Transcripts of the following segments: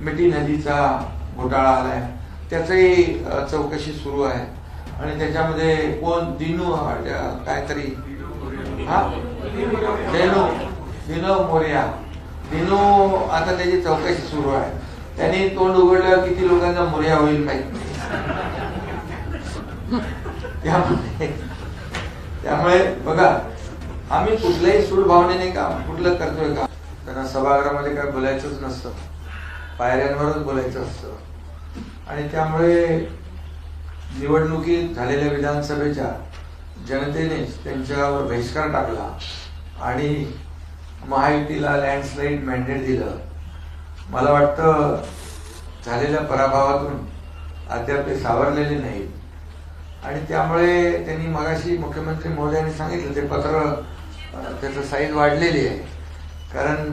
मिठी नदीचा घोटाळा आलाय, त्याचंही चौकशी सुरू आहे. आणि त्याच्यामध्ये कोण दिनू काहीतरी दिनू मोरिया, दिनू आता त्याची चौकशी सुरू आहे. त्यांनी तोंड उघडलं किती लोकांना मोरिया होईल माहित नाही. त्यामुळे बघा, आम्ही कुठल्याही सूड भावनेने काम कुठलं करतोय का, त्यांना सभागृहामध्ये काय बोलायचंच नसतं, पायऱ्यांवरच बोलायचं असतं. आणि त्यामुळे निवडणुकीत झालेल्या विधानसभेच्या जनतेने त्यांच्यावर बहिष्कार टाकला आणि महायुतीला लँडस्लाईड मॅन्डेट दिलं. मला वाटतं झालेल्या पराभवातून अद्याप ते सावरलेले नाहीत. आणि त्यामुळे त्यांनी मगाशी मुख्यमंत्री महोदयांनी सांगितलं ते पत्र, त्याचं साईज वाढलेली आहे, कारण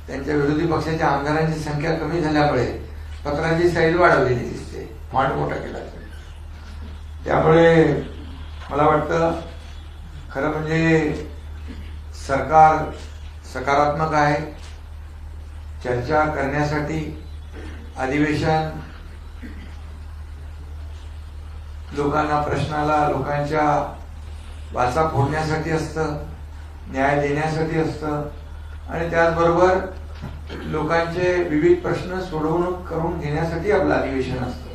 त्यांच्या विरोधी पक्षाच्या आमदारांची संख्या कमी झाल्यामुळे पत्राची साईज वाढवलेली दिसते, मांड मोठा केला. त्यामुळे मला वाटतं खरं म्हणजे सरकार सकारात्मक आहे. चर्चा करण्यासाठी अधिवेशन, लोकांना प्रश्नाला लोकांच्या वाचा फोडण्यासाठी असतं, न्याय देण्यासाठी असतं आणि त्याचबरोबर लोकांचे विविध प्रश्न सोडवणूक करून घेण्यासाठी आपलं अधिवेशन असतं.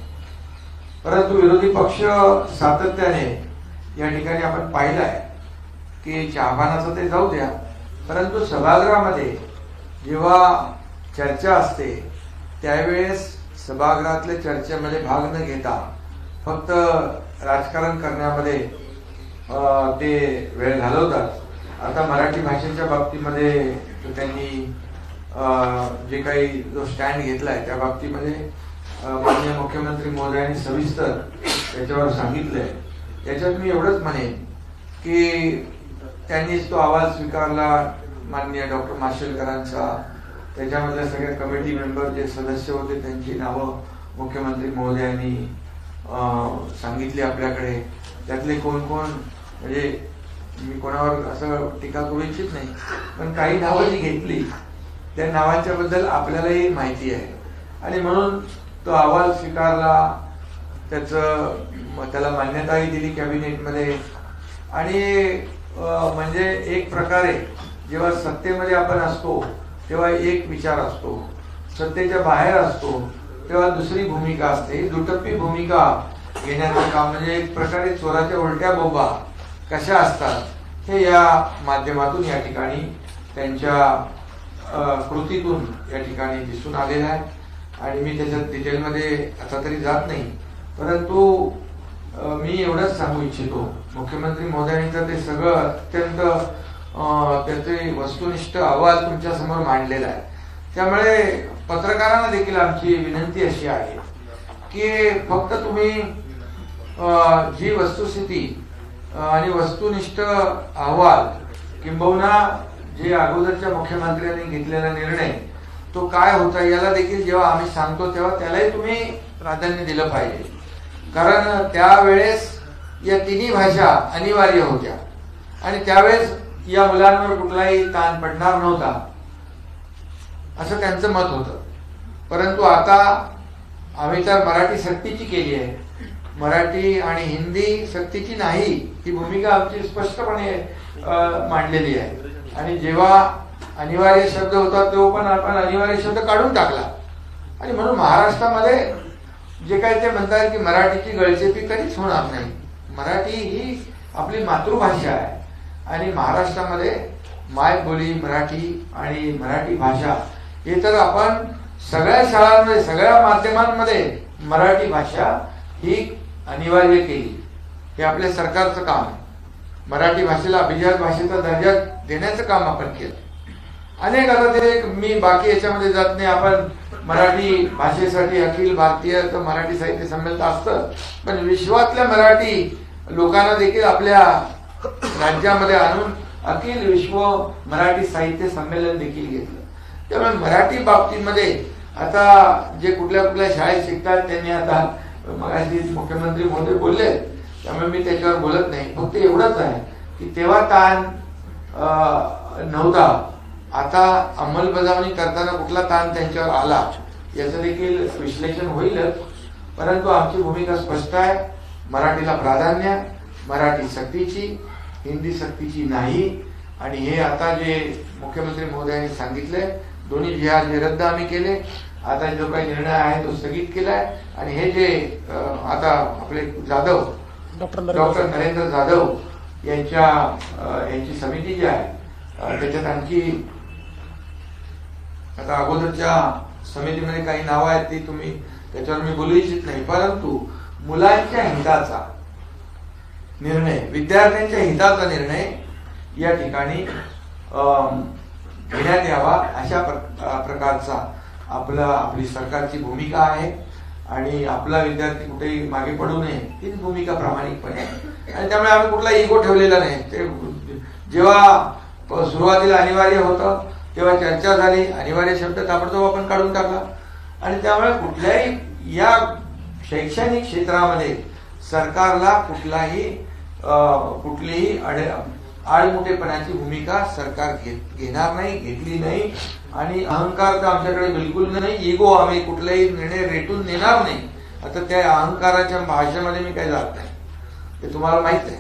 परंतु विरोधी पक्ष सातत्याने या ठिकाणी आपण पाहिलं आहे की चहापानाचं ते जाऊ द्या, परंतु सभागृहामध्ये जेव्हा चर्चा असते त्यावेळेस सभागृहातल्या चर्चेमध्ये भाग न घेता फक्त राजकारण करण्यामध्ये ते वेळ घालवतात. आता मराठी भाषेच्या बाबतीमध्ये त्यांनी जे काही जो स्टँड घेतलाय त्या बाबतीमध्ये माननीय मुख्यमंत्री महोदयांनी सविस्तर त्याच्यावर सांगितलंय. याच्यात मी एवढंच म्हणेन की त्यांनीच तो आवाज स्वीकारला माननीय डॉक्टर माशेलकरांचा, त्याच्यामधल्या सगळ्या कमिटी मेंबर जे सदस्य होते त्यांची नावं मुख्यमंत्री महोदयांनी सांगितली आपल्याकडे. त्यातले कोण कोण, म्हणजे मी कोणावर असं टीका करू इच्छित नाही, पण काही नावं जी घेतली त्या नावांच्या बद्दल आपल्यालाही माहिती आहे. आणि म्हणून तो अहवाल स्वीकारला, त्याला मान्यताही दिली कॅबिनेटमध्ये. आणि म्हणजे एक प्रकारे जेव्हा सत्तेमध्ये आपण असतो तेव्हा एक विचार असतो, सत्तेच्या बाहेर असतो तेव्हा दुसरी भूमिका असते. दुटप्पी भूमिका घेण्याचं काम, म्हणजे एक प्रकारे चोराच्या उलट्या बोंबा कशा असतात हे या माध्यमातून या ठिकाणी त्यांच्या कृतीतून या ठिकाणी दिसून आलेलं आहे. आणि मी त्याच्यात डिटेलमध्ये आता तरी जात नाही, परंतु मी एवढंच सांगू इच्छितो, मुख्यमंत्री महोदयांनी तर ते सगळं अत्यंत त्याचे वस्तुनिष्ठ अहवाल तुमच्या समोर मांडलेला आहे. त्यामुळे पत्रकारांना देखील आमची विनंती अशी आहे की फक्त तुम्ही जी वस्तुस्थिती आणि वस्तुनिष्ठ अहवाल किंबहुना जे अगोदरच्या मुख्यमंत्र्यांनी घेतलेला निर्णय तो काय होता याला देखील जेव्हा आम्ही सांगतो तेव्हा त्यालाही तुम्ही प्राधान्य दिलं पाहिजे. कारण त्यावेळेस या तिन्ही भाषा अनिवार्य होत्या आणि त्यावेळेस या मुलांवर कुठलाही ताण पडणार नव्हता असं त्यांचं मत होतं. परंतु आता आम्ही तर मराठी सक्तीची केली आहे, मराठी आणि हिंदी सक्तीची नाही ही भूमिका आमची स्पष्टपणे मांडलेली आहे. आणि जेव्हा अनिवार्य शब्द होता तो पण आपण अनिवार्य शब्द काढून टाकला. आणि म्हणून महाराष्ट्रामध्ये जे काही ते म्हणतात की मराठीची गळचेपी कधीच होणार नाही. मराठी ही आपली मातृभाषा आहे आणि महाराष्ट्रामध्ये मायबोली मराठी आणि मराठी भाषा हे तर आपण सगळ्या शाळांमध्ये सगळ्या माध्यमांमध्ये मराठी भाषा ही अनिवार्य केली. हे आपल्या सरकारचं काम आहे. मराठी भाषेला अभिजात भाषेचा दर्जा देण्याचं काम आपण केलं. अनेक आता ते मी बाकी याच्यामध्ये जात नाही. आपण मराठी भाषेसाठी अखिल भारतीय मराठी साहित्य संमेलन असतं, पण विश्वातल्या मराठी लोकांना देखील आपल्या राज्यामध्ये आणून अखिल विश्व मराठी साहित्य संमेलन देखील घेतलं. त्यामुळे मराठी बाबतीमध्ये आता जे कुठल्या कुठल्या शाळेत शिकतात त्यांनी आता मगाशी मुख्यमंत्री महोदय बोलले, त्यामुळे मी त्याच्यावर बोलत नाही. फक्त एवढंच आहे की तेव्हा ताण नव्हता, आता अंमलबजावणी करताना कुठला ताण त्यांच्यावर आला याचं देखील विश्लेषण होईलच, परंतु आमची भूमिका स्पष्ट आहे. मराठीला प्राधान्य, मराठी सक्तीची, हिंदी सक्तीची नाही. आणि हे आता जे मुख्यमंत्री महोदयांनी सांगितले, दोन्ही जिहाद हे रद्द आम्ही केले. आता जो काही निर्णय आहे तो स्थगित केलाय. आणि हे जे आता आपले जाधव डॉक्टर नरेंद्र जाधव यांची समिती जी आहे त्याच्यात आणखी आता अगोदरच्या समितीमध्ये काही नावं आहेत, ती तुम्ही त्याच्यावर मी बोलू इच्छित नाही. परंतु मुलांच्या हिताचा निर्णय, विद्यार्थ्यांच्या हिताचा निर्णय या ठिकाणी घेण्यात यावा अशा प्रकारचा आपली सरकारची भूमिका आहे. आणि आपला विद्यार्थी कुठेही मागे पडू नये हीच भूमिका प्रामाणिकपणे आहे. आणि त्यामुळे आम्ही कुठला इगो ठेवलेला नाही. ते जेव्हा सुरुवातीला अनिवार्य होतं तेव्हा चर्चा झाली, अनिवार्य शब्द ताबडतोब आपण काढून टाकला. आणि त्यामुळे कुठल्याही या शैक्षणिक क्षेत्रामध्ये सरकारला कुठलीही आडमुठेपणाची भूमिका सरकार घेणार नाही, घेतली नाही. आणि अहंकार तर आमच्याकडे बिलकुल नाही. इगो आम्ही कुठलाही निर्णय रेटून नेणार नाही. आता त्या अहंकाराच्या भाषेमध्ये मी काही जात नाही, ते तुम्हाला माहित आहे.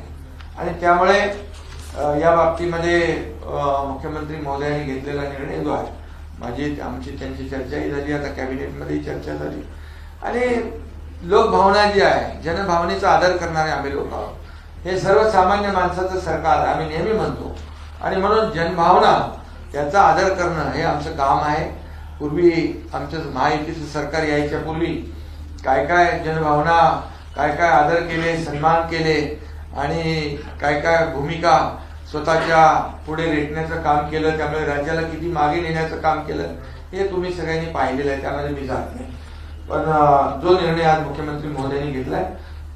आणि त्यामुळे या बाबतीमध्ये मुख्यमंत्री महोदयांनी घेतलेला निर्णय जो आहे, आमची त्यांची चर्चाही झाली, आता कॅबिनेटमध्ये चर्चा झाली. आणि लोकभावना जी आहे, जनभावनेचा आदर करणारे आम्ही लोक आहोत. हे सर्वसामान्य माणसाचं सरकार आम्ही नेहमी म्हणतो. आणि म्हणून जनभावना त्याचा आदर करणं हे आमचं काम आहे. पूर्वी आमचं महायुतीचं सरकार यायच्या पूर्वी काय काय जनभावना, काय काय आदर केले, सन्मान केले आणि काय काय भूमिका स्वतःच्या पुढे रेटण्याचं काम केलं, त्यामुळे राज्याला किती मागे नेण्याचं काम केलं, हे तुम्ही सगळ्यांनी पाहिलेलं आहे. त्यामध्ये मी जात नाही. पण जो निर्णय आज मुख्यमंत्री महोदयांनी घेतलाय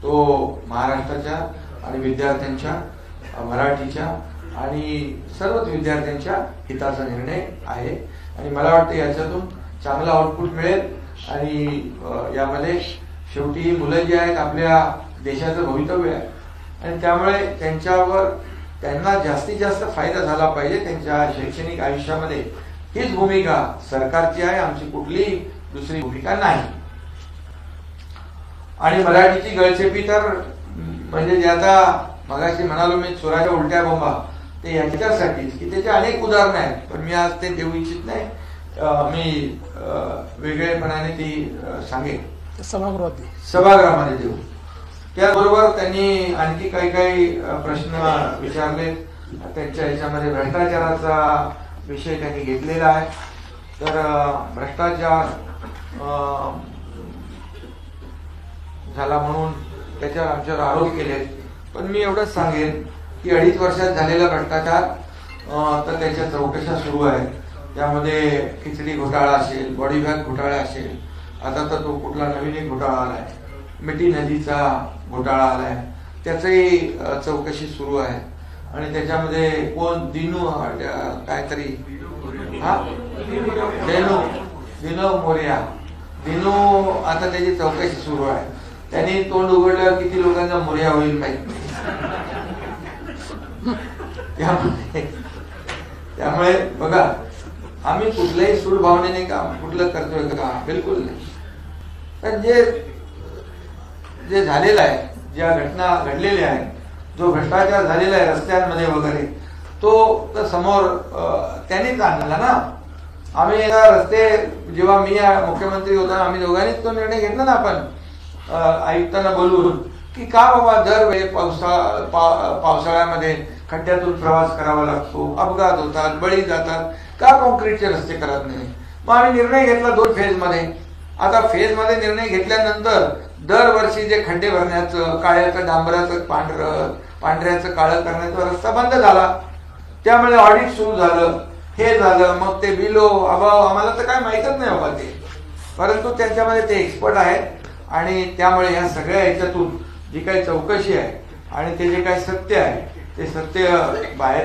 तो महाराष्ट्राच्या आणि विद्यार्थ्यांच्या, मराठीच्या आणि सर्वच विद्यार्थ्यांच्या हिताचा निर्णय आहे. आणि मला वाटतं याच्यातून चांगलं आउटपुट मिळेल. आणि यामध्ये शेवटी मुलं जी आहेत आपल्या देशाचं भवितव्य आहे. आणि त्यामुळे त्यांना जास्तीत जास्त फायदा झाला पाहिजे त्यांच्या शैक्षणिक आयुष्यामध्ये. हीच भूमिका सरकारची आहे, आमची कुठलीही दुसरी भूमिका नाही. आणि मराठीची गळचेपी तर म्हणजे जे आता मगाशी म्हणालो मी, चोराच्या उलट्या बोंबा, ते याच्यासाठीच की त्याचे अनेक उदाहरणं आहेत. पण मी आज ते देऊ इच्छित नाही. मी वेगळेपणाने ती सांगेन सभागृहामध्ये देऊ. त्याबरोबर त्यांनी आणखी काही काही प्रश्न विचारले. त्यांच्या ह्याच्यामध्ये भ्रष्टाचाराचा विषय त्यांनी घेतलेला आहे. तर भ्रष्टाचार झाला म्हणून त्याच्यावर आमच्यावर आरोप केले. पण मी एवढंच सांगेन की 2.5 वर्षात झालेला भ्रष्टाचार तर त्याच्या चौकशा सुरू आहेत. त्यामध्ये खिचडी घोटाळा असेल, बॉडी बॅग घोटाळा असेल, आता तर तो कुठला नवीन एक घोटाळा आलाय, मिठी नदीचा घोटाळा आलाय, त्याचंही चौकशी सुरू आहे. आणि त्याच्यामध्ये कोण दिनू काहीतरी दिनू मोरिया, दिनू, आता त्याची चौकशी सुरू आहे. त्यांनी तोंड उघडल्यावर किती लोकांचा मोर्या होईल माहित नाही. त्यामुळे बघा, आम्ही कुठल्याही सूड भावनेने काम कुठलं करतोय का? बिलकुल नाही. पण जे झालेलं आहे, ज्या घटना घडलेल्या आहेत, जो भ्रष्टाचार झालेला आहे रस्त्यांमध्ये वगैरे, तो तर समोर त्यांनीच आणला ना. आम्ही रस्ते, जेव्हा मी मुख्यमंत्री होता, आम्ही दोघांनीच तो निर्णय घेतला ना आपण आयुक्तांना बोलवून की का बाबा दरवेळी पावसाळ्यामध्ये खड्ड्यातून प्रवास करावा लागतो, अपघात होतात, बळी जातात, का कॉन्क्रीटचे रस्ते करत नाही. मग आम्ही निर्णय घेतला 2 फेजमध्ये. आता फेजमध्ये निर्णय घेतल्यानंतर दरवर्षी जे खड्डे भरण्याचं, काळ्याचं डांबराचं पांढऱ्याचं काळं करण्याचा रस्ता बंद झाला. त्यामुळे ऑडिट सुरू झालं, हे झालं. मग ते बिलो अभाव आम्हाला तर काय माहीतच नाही बाबा ते, परंतु त्यांच्यामध्ये ते एक्सपर्ट आहेत. आणि त्यामुळे ह्या सगळ्या ह्याच्यातून जी काही चौकशी आहे आणि ते जे काही सत्य आहे ते सत्य बाहेर